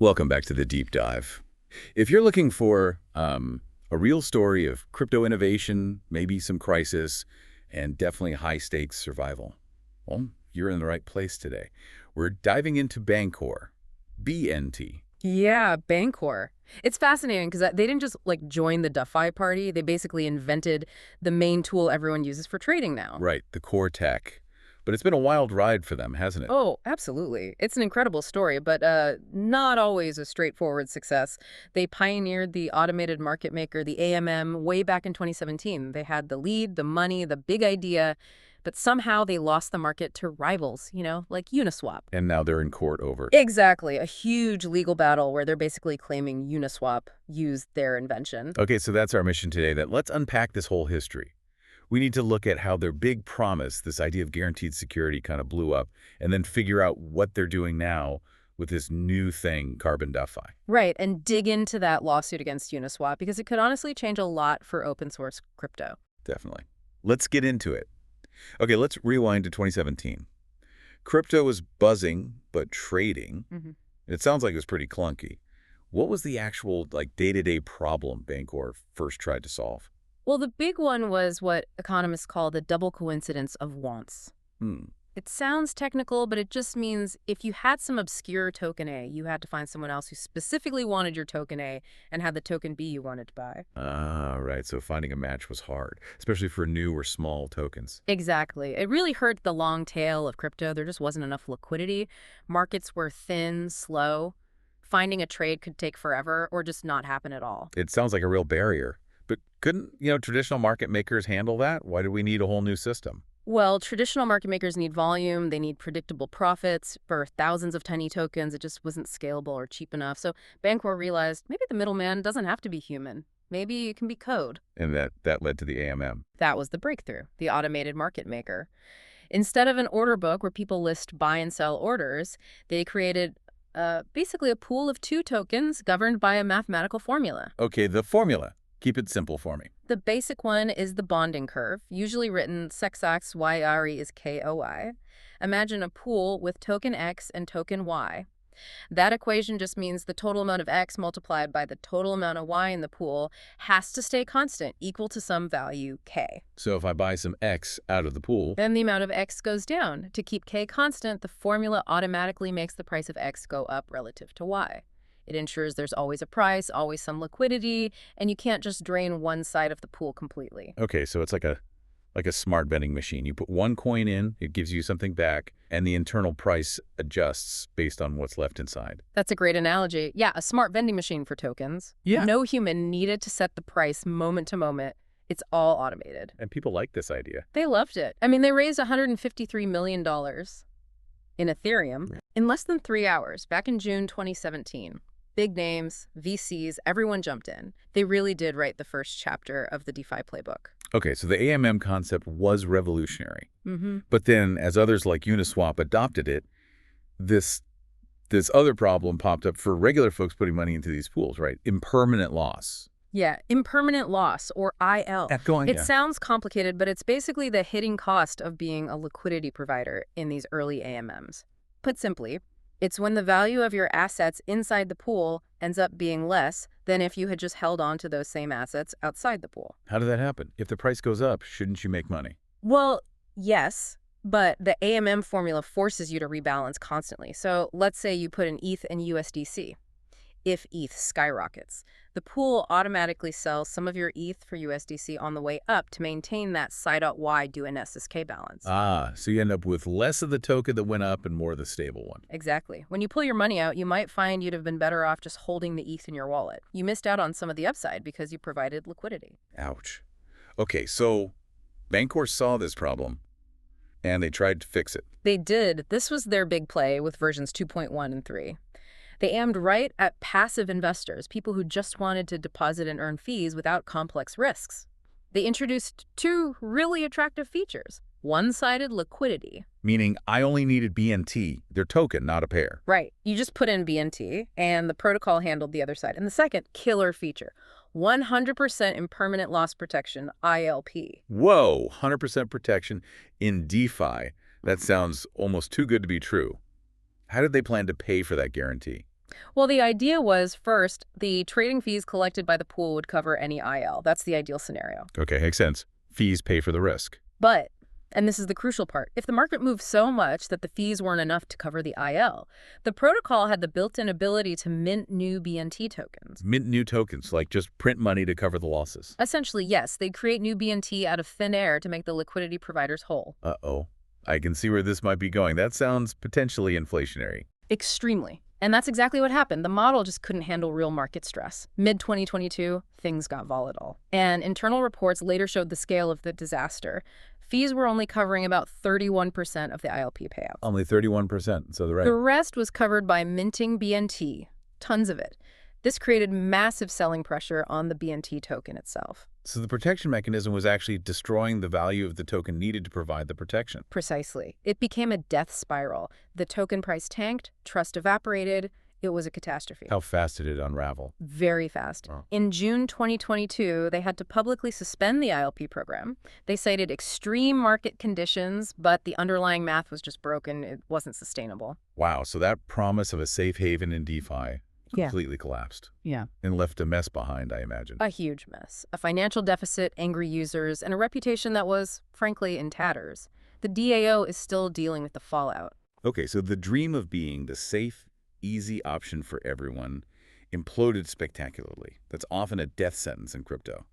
Welcome back to the deep dive. If you're looking for a real story of crypto innovation, maybe some crisis, and definitely high-stakes survival, well, you're in the right place today. We're diving into Bancor, BNT. Yeah, Bancor. It's fascinating because they didn't just join the DeFi party. They basically invented the main tool everyone uses for trading now. Right, the core tech. But it's been a wild ride for them, hasn't it? Oh, absolutely. It's an incredible story, but not always a straightforward success. They pioneered the automated market maker, the AMM, way back in 2017. They had the lead, the money, the big idea, but somehow they lost the market to rivals, like Uniswap. And now they're in court over it. Exactly. A huge legal battle where they're basically claiming Uniswap used their invention. Okay, so that's our mission today. Let's unpack this whole history. We need to look at how their big promise, this idea of guaranteed security, kind of blew up, and then figure out what they're doing now with this new thing, Carbon DeFi. Right, and dig into that lawsuit against Uniswap because it could honestly change a lot for open source crypto. Definitely. Let's get into it. Okay, let's rewind to 2017. Crypto was buzzing, but trading. It sounds like it was pretty clunky. What was the actual day-to-day problem Bancor first tried to solve? Well, the big one was what economists call the double coincidence of wants. It sounds technical, but it just means if you had some obscure token A, you had to find someone else who specifically wanted your token A and had the token B you wanted to buy. Ah, right. So finding a match was hard, especially for new or small tokens. Exactly. It really hurt the long tail of crypto. There just wasn't enough liquidity. Markets were thin, slow. Finding a trade could take forever or just not happen at all. It sounds like a real barrier. But couldn't, traditional market makers handle that? Why do we need a whole new system? Well, traditional market makers need volume. They need predictable profits. For thousands of tiny tokens, it just wasn't scalable or cheap enough. So Bancor realized maybe the middleman doesn't have to be human. Maybe it can be code. And that led to the AMM. That was the breakthrough, the automated market maker. Instead of an order book where people list buy and sell orders, they created basically a pool of two tokens governed by a mathematical formula. Okay, the formula. Keep it simple for me. The basic one is the bonding curve, usually written sexax YRE is KOI. Imagine a pool with token X and token Y. That equation just means the total amount of X multiplied by the total amount of Y in the pool has to stay constant, equal to some value K. So if I buy some X out of the pool, then the amount of X goes down. To keep K constant, the formula automatically makes the price of X go up relative to Y. It ensures there's always a price, always some liquidity, and you can't just drain one side of the pool completely. Okay, so it's like a smart betting machine. You put one coin in, it gives you something back, and the internal price adjusts based on what's left inside. That's a great analogy. Yeah, a smart vending machine for tokens. Yeah. No human needed to set the price moment to moment. It's all automated. And people like this idea. They loved it. I mean, they raised $153 million in Ethereum in less than 3 hours back in June 2017. Big names, VCs, everyone jumped in. They really did write the first chapter of the DeFi playbook. Okay, so the AMM concept was revolutionary. But then, as others like Uniswap adopted it, this other problem popped up for regular folks putting money into these pools, right? Impermanent loss. Yeah, impermanent loss, or IL. It Yeah. sounds complicated, but it's basically the hidden cost of being a liquidity provider in these early AMMs. Put simply, it's when the value of your assets inside the pool ends up being less than if you had just held on to those same assets outside the pool. How did that happen? If the price goes up, shouldn't you make money? Well, yes, but the AMM formula forces you to rebalance constantly. So let's say you put an ETH in USDC. If ETH skyrockets, the pool automatically sells some of your ETH for USDC on the way up to maintain that psi.y do an SSK balance. Ah, so you end up with less of the token that went up and more of the stable one. Exactly. When you pull your money out, you might find you'd have been better off just holding the ETH in your wallet. You missed out on some of the upside because you provided liquidity. Ouch. Okay, so Bancor saw this problem, and they tried to fix it. They did. This was their big play with versions 2.1 and 3. They aimed right at passive investors, people who just wanted to deposit and earn fees without complex risks. They introduced two really attractive features. One-sided liquidity. Meaning I only needed BNT, their token, not a pair. Right. You just put in BNT, and the protocol handled the other side. And the second killer feature, 100% impermanent loss protection, ILP. Whoa, 100% protection in DeFi. That sounds almost too good to be true. How did they plan to pay for that guarantee? Well, the idea was, first, the trading fees collected by the pool would cover any IL. That's the ideal scenario. Okay, makes sense. Fees pay for the risk. But, and this is the crucial part, if the market moved so much that the fees weren't enough to cover the IL, the protocol had the built-in ability to mint new BNT tokens. Mint new tokens, like just print money to cover the losses. Essentially, yes, they'd create new BNT out of thin air to make the liquidity providers whole. Uh-oh. I can see where this might be going. That sounds potentially inflationary. Extremely. And that's exactly what happened. The model just couldn't handle real market stress. Mid-2022, things got volatile. And internal reports later showed the scale of the disaster. Fees were only covering about 31% of the ILP payouts. Only 31%, so The rest was covered by minting BNT, tons of it. This created massive selling pressure on the BNT token itself. So the protection mechanism was actually destroying the value of the token needed to provide the protection. Precisely. It became a death spiral. The token price tanked, trust evaporated. It was a catastrophe. How fast did it unravel? Very fast. Oh. In June 2022, they had to publicly suspend the ILP program. They cited extreme market conditions, but the underlying math was just broken. It wasn't sustainable. Wow, so that promise of a safe haven in DeFi completely collapsed. Yeah. And left a mess behind, I imagine. A huge mess. A financial deficit, angry users, and a reputation that was, frankly, in tatters. The DAO is still dealing with the fallout. Okay, so the dream of being the safe, easy option for everyone imploded spectacularly. That's often a death sentence in crypto.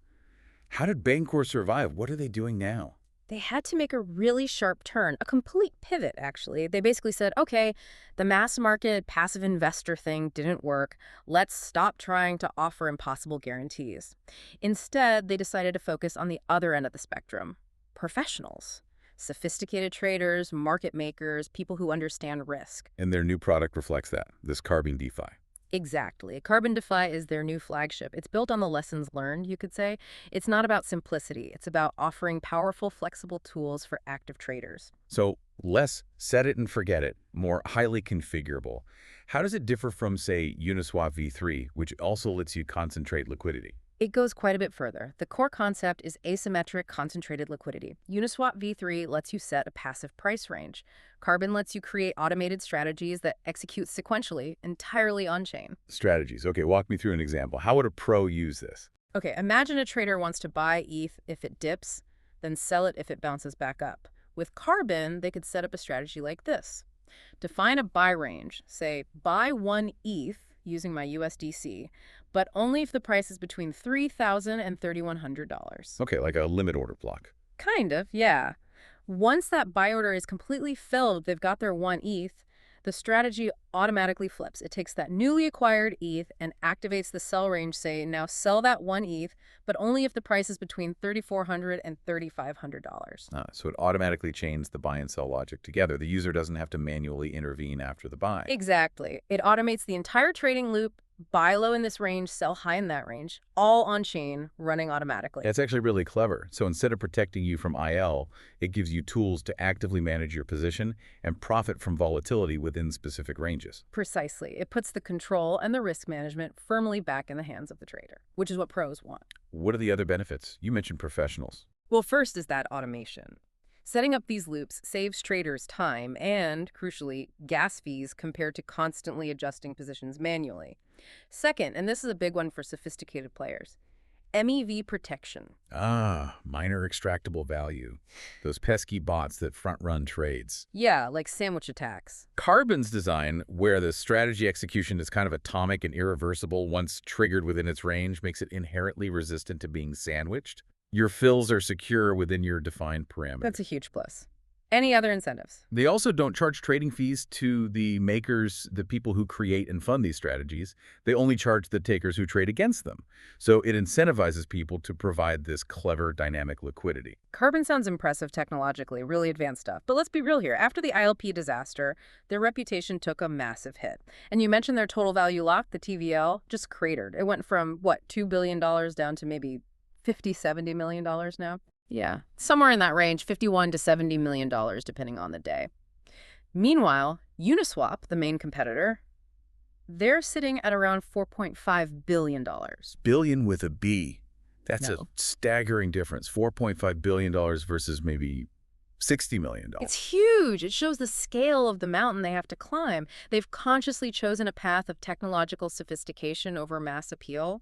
How did Bancor survive? What are they doing now? They had to make a really sharp turn, a complete pivot, actually. They basically said, okay, the mass market passive investor thing didn't work. Let's stop trying to offer impossible guarantees. Instead, they decided to focus on the other end of the spectrum, professionals. Sophisticated traders, market makers, people who understand risk. And their new product reflects that, this Carbon DeFi. Exactly. Carbon DeFi is their new flagship. It's built on the lessons learned, you could say. It's not about simplicity. It's about offering powerful, flexible tools for active traders. So less set it and forget it, more highly configurable. How does it differ from, say, Uniswap v3, which also lets you concentrate liquidity? It goes quite a bit further. The core concept is asymmetric concentrated liquidity. Uniswap v3 lets you set a passive price range. Carbon lets you create automated strategies that execute sequentially, entirely on-chain. Strategies. Okay, walk me through an example. How would a pro use this? Okay, imagine a trader wants to buy ETH if it dips, then sell it if it bounces back up. With Carbon, they could set up a strategy like this. Define a buy range. Say, buy 1 ETH using my USDC, but only if the price is between $3,000 and $3,100. Okay, like a limit order block. Kind of, yeah. Once that buy order is completely filled, they've got their 1 ETH, the strategy automatically flips. It takes that newly acquired ETH and activates the sell range, say, now sell that 1 ETH, but only if the price is between $3,400 and $3,500. So it automatically chains the buy and sell logic together. The user doesn't have to manually intervene after the buy. Exactly. It automates the entire trading loop, buy low in this range, sell high in that range, all on-chain, running automatically. That's actually really clever. So instead of protecting you from IL, it gives you tools to actively manage your position and profit from volatility within specific ranges. Precisely. It puts the control and the risk management firmly back in the hands of the trader, which is what pros want. What are the other benefits? You mentioned professionals. Well, first is that automation. Setting up these loops saves traders time and, crucially, gas fees compared to constantly adjusting positions manually. Second, and this is a big one for sophisticated players, MEV protection. Minor extractable value. Those pesky bots that front-run trades. Yeah, like sandwich attacks. Carbon's design, where the strategy execution is kind of atomic and irreversible once triggered within its range, makes it inherently resistant to being sandwiched. Your fills are secure within your defined parameters. That's a huge plus. Any other incentives? They also don't charge trading fees to the makers, the people who create and fund these strategies. They only charge the takers who trade against them. So it incentivizes people to provide this clever, dynamic liquidity. Carbon sounds impressive technologically, really advanced stuff. But let's be real here. After the ILP disaster, their reputation took a massive hit. And you mentioned their total value lock, the TVL, just cratered. It went from, what, $2 billion down to maybe $50, $70 million now? Yeah, somewhere in that range, $51 to $70 million, depending on the day. Meanwhile, Uniswap, the main competitor, they're sitting at around $4.5 billion. Billion with a B. That's No. a staggering difference. $4.5 billion versus maybe $60 million. It's huge. It shows the scale of the mountain they have to climb. They've consciously chosen a path of technological sophistication over mass appeal.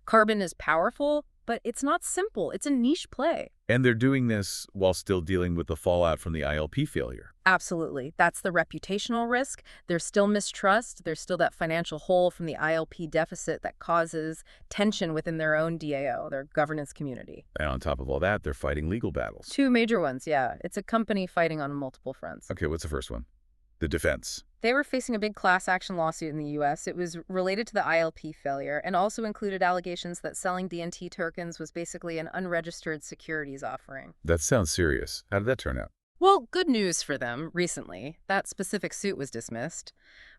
Carbon is powerful, but it's not simple. It's a niche play. And they're doing this while still dealing with the fallout from the ILP failure. Absolutely. That's the reputational risk. There's still mistrust. There's still that financial hole from the ILP deficit that causes tension within their own DAO, their governance community. And on top of all that, they're fighting legal battles. Two major ones, yeah. It's a company fighting on multiple fronts. Okay, what's the first one? The defense. They were facing a big class action lawsuit in the U.S. It was related to the ILP failure and also included allegations that selling BNT tokens was basically an unregistered securities offering. That sounds serious. How did that turn out? Well, good news for them recently. That specific suit was dismissed.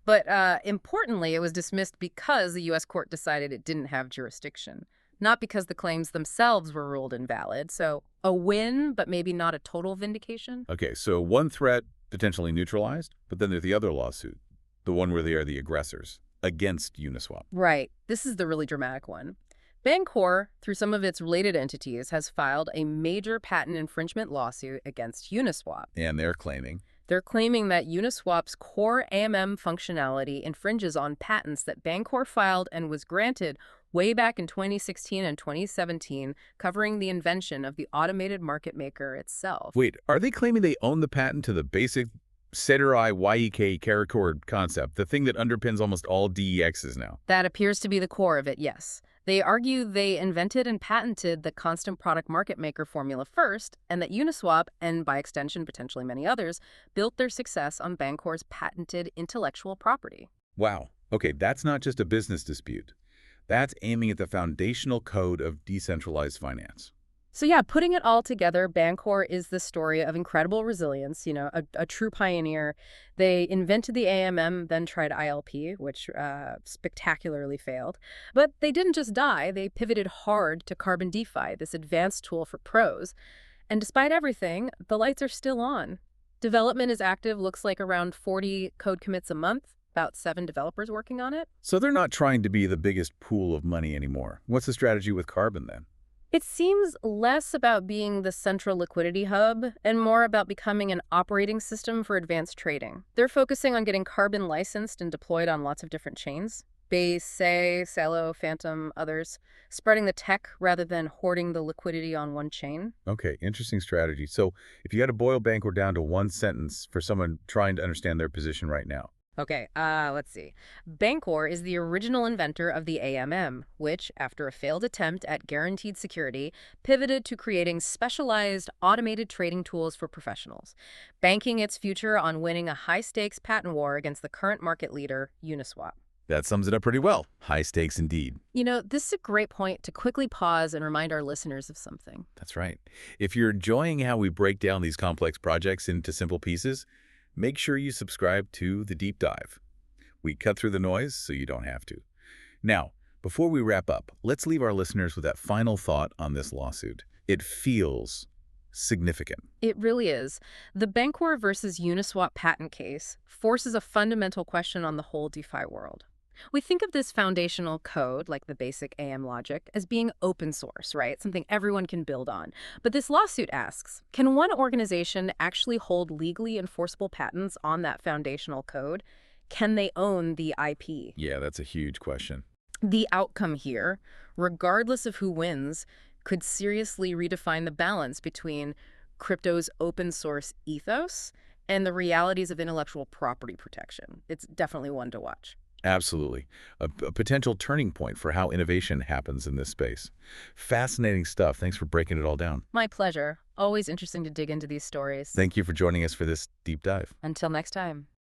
But importantly, it was dismissed because the U.S. court decided it didn't have jurisdiction, not because the claims themselves were ruled invalid. So a win, but maybe not a total vindication. Okay, so one threat potentially neutralized, but then there's the other lawsuit, the one where they are the aggressors against Uniswap. Right. This is the really dramatic one. Bancor, through some of its related entities, has filed a major patent infringement lawsuit against Uniswap. And they're claiming that Uniswap's core AMM functionality infringes on patents that Bancor filed and was granted way back in 2016 and 2017, covering the invention of the automated market maker itself. Wait, are they claiming they own the patent to the basic Ceterai YEK Caracord concept, the thing that underpins almost all DEXs now? That appears to be the core of it, yes. They argue they invented and patented the constant product market maker formula first, and that Uniswap, and by extension potentially many others, built their success on Bancor's patented intellectual property. Wow. Okay, that's not just a business dispute. That's aiming at the foundational code of decentralized finance. So yeah, putting it all together, Bancor is the story of incredible resilience, a true pioneer. They invented the AMM, then tried ILP, which spectacularly failed. But they didn't just die, they pivoted hard to Carbon DeFi, this advanced tool for pros. And despite everything, the lights are still on. Development is active, looks like around 40 code commits a month. About 7 developers working on it. So they're not trying to be the biggest pool of money anymore. What's the strategy with Carbon then? It seems less about being the central liquidity hub and more about becoming an operating system for advanced trading. They're focusing on getting Carbon licensed and deployed on lots of different chains. Base, Say, Celo, Phantom, others. Spreading the tech rather than hoarding the liquidity on one chain. Okay, interesting strategy. So if you had to boil Bancor down to one sentence for someone trying to understand their position right now. Okay, let's see. Bancor is the original inventor of the AMM, which, after a failed attempt at guaranteed security, pivoted to creating specialized automated trading tools for professionals, banking its future on winning a high-stakes patent war against the current market leader, Uniswap. That sums it up pretty well. High stakes indeed. This is a great point to quickly pause and remind our listeners of something. That's right. If you're enjoying how we break down these complex projects into simple pieces, make sure you subscribe to The Deep Dive. We cut through the noise so you don't have to. Now, before we wrap up, let's leave our listeners with that final thought on this lawsuit. It feels significant. It really is. The Bancor versus Uniswap patent case forces a fundamental question on the whole DeFi world. We think of this foundational code, like the basic AM logic, as being open source, right? Something everyone can build on. But this lawsuit asks, can one organization actually hold legally enforceable patents on that foundational code? Can they own the IP? Yeah, that's a huge question. The outcome here, regardless of who wins, could seriously redefine the balance between crypto's open source ethos and the realities of intellectual property protection. It's definitely one to watch. Absolutely. A potential turning point for how innovation happens in this space. Fascinating stuff. Thanks for breaking it all down. My pleasure. Always interesting to dig into these stories. Thank you for joining us for this deep dive. Until next time.